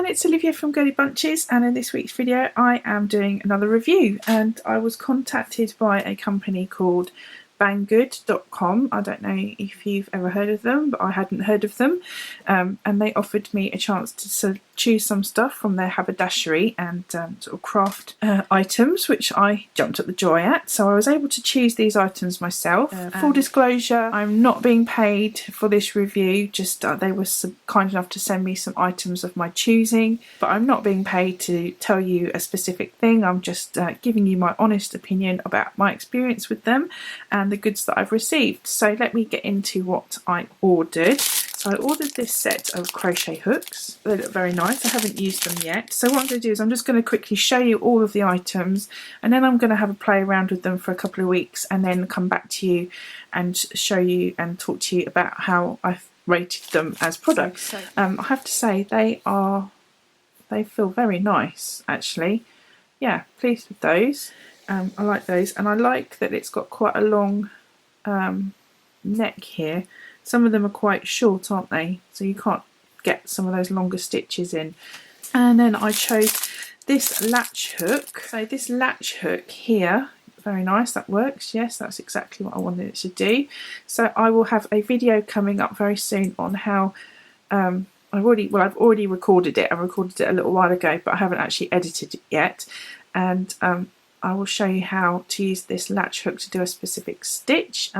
everyone, it's Olivia from Girlybunches, and in this week's video I am doing another review, and I was contacted by a company called Banggood.com. I don't know if you've ever heard of them, but I hadn't heard of them, and they offered me a chance to choose some stuff from their haberdashery and sort of craft items, which I jumped at the joy at. So I was able to choose these items myself. Full disclosure, I'm not being paid for this review, just they were kind enough to send me some items of my choosing, but I'm not being paid to tell you a specific thing. I'm just giving you my honest opinion about my experience with them and the goods that I've received. So let me get into what I ordered. So I ordered this set of crochet hooks. They look very nice. I haven't used them yet. So what I'm going to do is I'm just going to quickly show you all of the items, and then I'm going to have a play around with them for a couple of weeks and then come back to you and show you and talk to you about how I've rated them as products. I have to say they feel very nice actually. Yeah, pleased with those. I like those, and I like that it's got quite a long neck here. Some of them are quite short, aren't they? So you can't get some of those longer stitches in. And then I chose this latch hook. So this latch hook here, very nice, that works. Yes, that's exactly what I wanted it to do. So I will have a video coming up very soon on how I've already recorded it. I recorded it a little while ago, but I haven't actually edited it yet. And I will show you how to use this latch hook to do a specific stitch.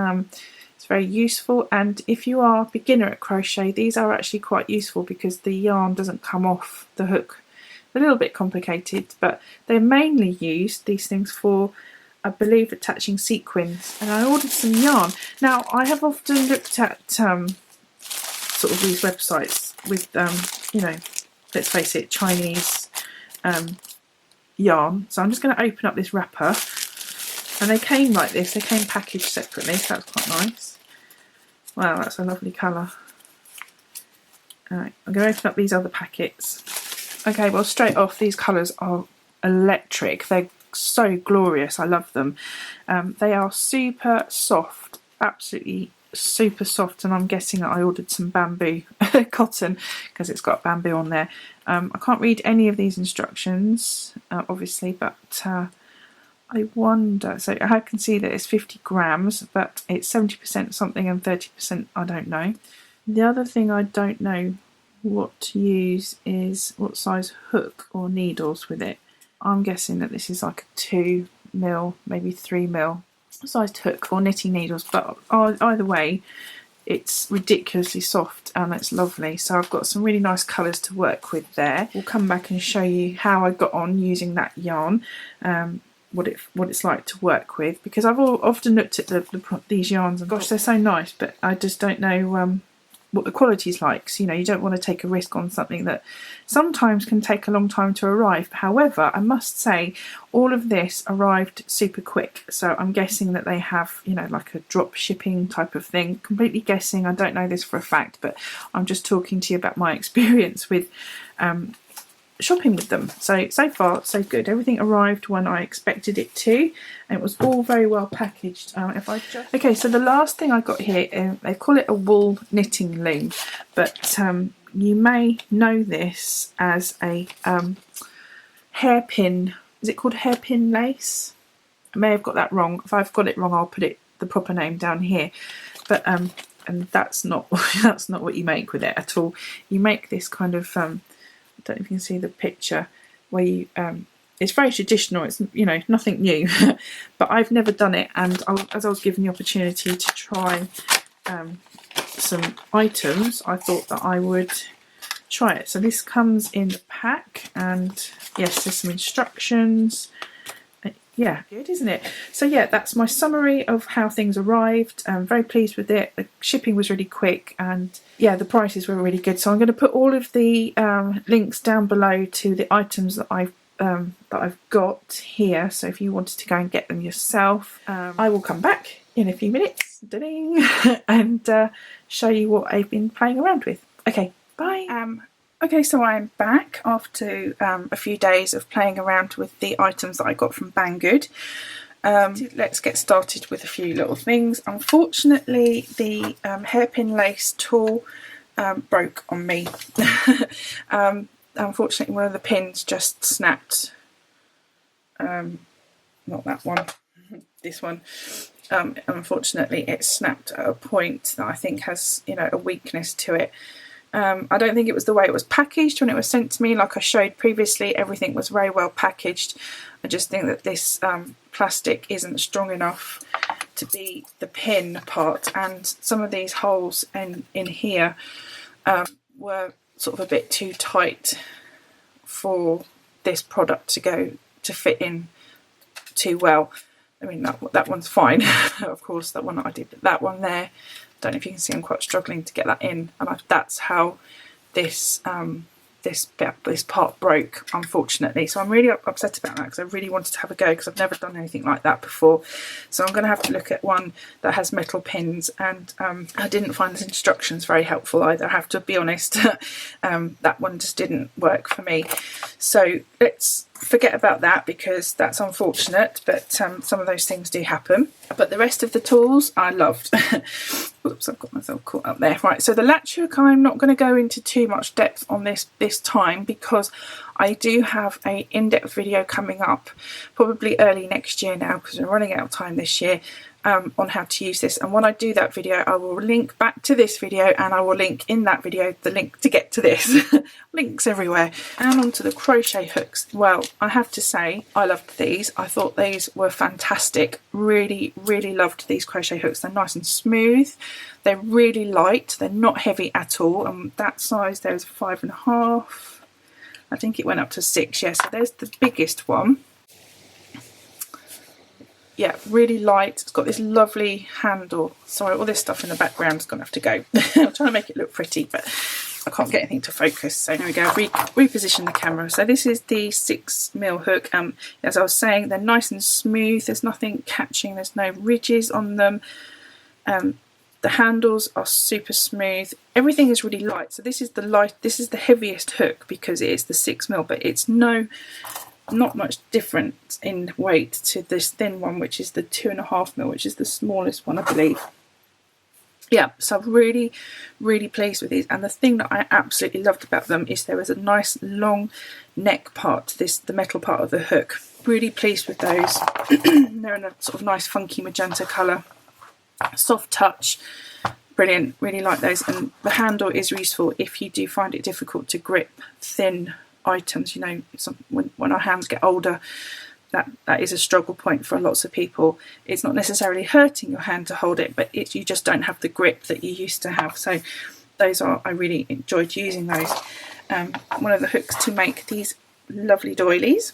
It's very useful, and if you are a beginner at crochet, these are actually quite useful because the yarn doesn't come off the hook. A little bit complicated, but they're mainly used, these things, for, I believe, attaching sequins. And I ordered some yarn. Now, I have often looked at sort of these websites with, you know, let's face it, Chinese yarn. So I'm just going to open up this wrapper. And they came like this, they came packaged separately, so that's quite nice. Wow, that's a lovely colour. Alright, I'm going to open up these other packets. Okay, well, straight off, these colours are electric. They're so glorious, I love them. They are super soft, absolutely super soft, and I'm guessing that I ordered some bamboo cotton because it's got bamboo on there. I can't read any of these instructions, obviously, but I wonder, so I can see that it's 50 grams, but it's 70% something and 30% I don't know. The other thing I don't know what to use is what size hook or needles with it. I'm guessing that this is like a 2mm, maybe 3mm sized hook for knitting needles, but either way, it's ridiculously soft and it's lovely. So I've got some really nice colours to work with there. We'll come back and show you how I got on using that yarn. What it's like to work with, because I've often looked at these yarns and gosh, they're so nice, but I just don't know what the quality's like. So, you know, you don't want to take a risk on something that sometimes can take a long time to arrive. However, I must say all of this arrived super quick, so I'm guessing that they have, you know, like a drop shipping type of thing. Completely guessing, I don't know this for a fact, but I'm just talking to you about my experience with shopping with them. So far so good. Everything arrived when I expected it to, and it was all very well packaged. Okay, so the last thing I got here, they call it a wool knitting loom, but you may know this as a hairpin. Is it called hairpin lace? I may have got that wrong. If I've got it wrong, I'll put the proper name down here. But and that's not that's not what you make with it at all. You make this kind of I don't know if you can see the picture where you it's very traditional, it's, you know, nothing new. But I've never done it, and as I was given the opportunity to try some items, I thought that I would try it. So this comes in the pack, and yes, there's some instructions. Yeah, good, isn't it? So yeah, that's my summary of how things arrived. I'm very pleased with it. The shipping was really quick, and yeah, the prices were really good. So I'm going to put all of the links down below to the items that I've got here. So if you wanted to go and get them yourself, I will come back in a few minutes, and show you what I've been playing around with. Okay, bye. Okay, so I'm back after a few days of playing around with the items that I got from Banggood. Let's get started with a few little things. Unfortunately, the hairpin lace tool broke on me. unfortunately one of the pins just snapped. Not that one, this one. Unfortunately it snapped at a point that I think has, you know, a weakness to it. I don't think it was the way it was packaged when it was sent to me. Like I showed previously, everything was very well packaged. I just think that this plastic isn't strong enough to be the pin part, and some of these holes in here were sort of a bit too tight for this product to fit in too well. I mean, that one's fine. Of course, that one that I did, but that one there, don't know if you can see, I'm quite struggling to get that in, and that's how this this part broke, unfortunately. So I'm really upset about that, because I really wanted to have a go, because I've never done anything like that before. So I'm going to have to look at one that has metal pins, and I didn't find the instructions very helpful either, I have to be honest. That one just didn't work for me. So let's forget about that, because that's unfortunate, but some of those things do happen. But the rest of the tools I loved. Oops, I've got myself caught up there. Right, so the latch hook, I'm not going to go into too much depth on this time, because I do have a in-depth video coming up probably early next year now, because we're running out of time this year, on how to use this. And when I do that video, I will link back to this video, and I will link in that video the link to get to this. Links everywhere. And onto the crochet hooks. Well, I have to say I loved these. I thought these were fantastic. Really loved these crochet hooks. They're nice and smooth, they're really light, they're not heavy at all. That size there is 5.5. I think it went up to 6. Yeah, so there's the biggest one. Yeah, really light. It's got this lovely handle. Sorry, all this stuff in the background is going to have to go. I'm trying to make it look pretty, but I can't get anything to focus. So there we go, reposition the camera. So this is the 6mm hook. As I was saying, they're nice and smooth. There's nothing catching. There's no ridges on them. The handles are super smooth. Everything is really light. So this is the heaviest hook, because it is the 6mm, but it's not much different in weight to this thin one, which is the 2.5mm, which is the smallest one, I believe. Yeah, so I'm really pleased with these. And the thing that I absolutely loved about them is there was a nice long neck part to this, the metal part of the hook. Really pleased with those. They're in a sort of nice funky magenta colour. Soft touch. Brilliant, really like those. And the handle is useful if you do find it difficult to grip thin items. You know, when our hands get older, that is a struggle point for lots of people. It's not necessarily hurting your hand to hold it, but you just don't have the grip that you used to have. So those I really enjoyed using those. One of the hooks to make these lovely doilies,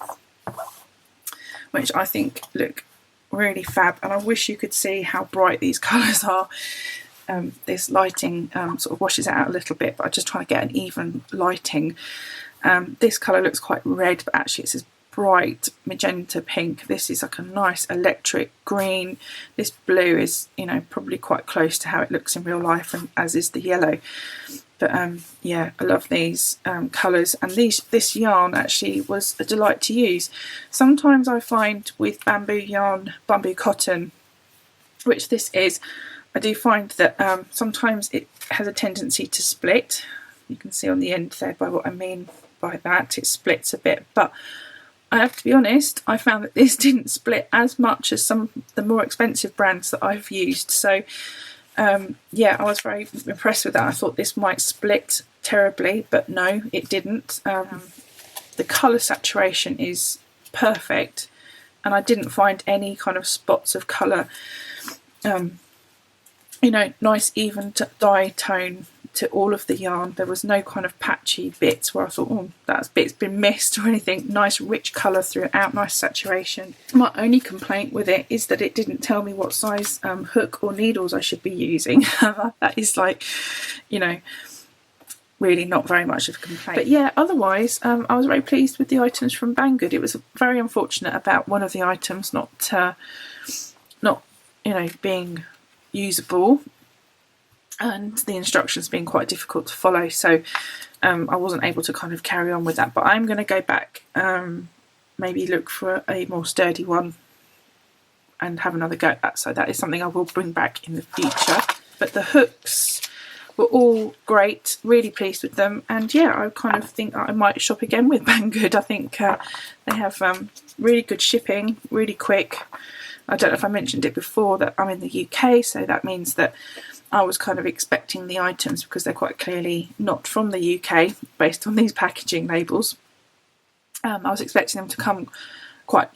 which I think look really fab, and I wish you could see how bright these colours are. This lighting sort of washes it out a little bit, but I'm just trying to get an even lighting. This colour looks quite red, but actually it's this bright magenta pink. This is like a nice electric green. This blue is, you know, probably quite close to how it looks in real life, and as is the yellow. But yeah, I love these colours, and this yarn actually was a delight to use. Sometimes I find with bamboo yarn, bamboo cotton, which this is, I do find that sometimes it has a tendency to split. You can see on the end there by what I mean by that, it splits a bit. But I have to be honest, I found that this didn't split as much as some of the more expensive brands that I've used. So yeah, I was very impressed with that. I thought this might split terribly, but no, it didn't. The colour saturation is perfect, and I didn't find any kind of spots of colour. You know, nice even dye tone to all of the yarn. There was no kind of patchy bits where I thought, oh, that bit's been missed or anything. Nice rich colour throughout, nice saturation. My only complaint with it is that it didn't tell me what size hook or needles I should be using. That is like, you know, really not very much of a complaint. But yeah, otherwise I was very pleased with the items from Banggood. It was very unfortunate about one of the items not you know, being usable, and the instructions being quite difficult to follow, so I wasn't able to kind of carry on with that. But I'm going to go back, maybe look for a more sturdy one and have another go at that. So that is something I will bring back in the future. But the hooks, were all great, really pleased with them, and yeah, I kind of think that I might shop again with Banggood. I think they have really good shipping, really quick. I don't know if I mentioned it before that I'm in the UK, so that means that I was kind of expecting the items, because they're quite clearly not from the UK based on these packaging labels. I was expecting them to come quite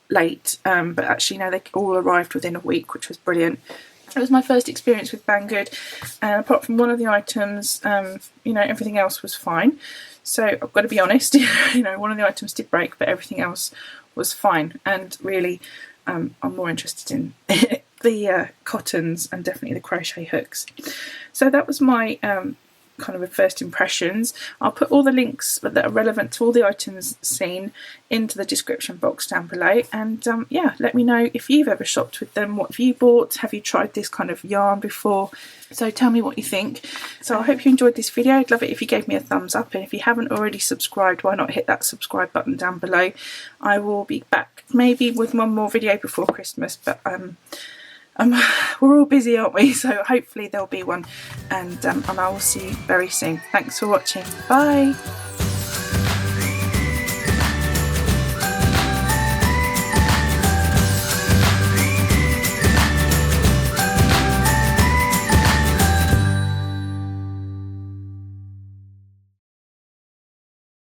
late, but actually no, they all arrived within a week, which was brilliant. It was my first experience with Banggood, and apart from one of the items, you know, everything else was fine. So I've got to be honest, you know, one of the items did break, but everything else was fine. And really, I'm more interested in the cottons and definitely the crochet hooks. So that was my kind of first impressions. I'll put all the links that are relevant to all the items seen into the description box down below, and yeah, let me know if you've ever shopped with them. What have you bought? Have you tried this kind of yarn before? So tell me what you think. So I hope you enjoyed this video. I'd love it if you gave me a thumbs up, and if you haven't already subscribed, why not hit that subscribe button down below. I will be back maybe with one more video before Christmas, but we're all busy, aren't we? So hopefully there'll be one, and I will see you very soon. Thanks for watching. Bye.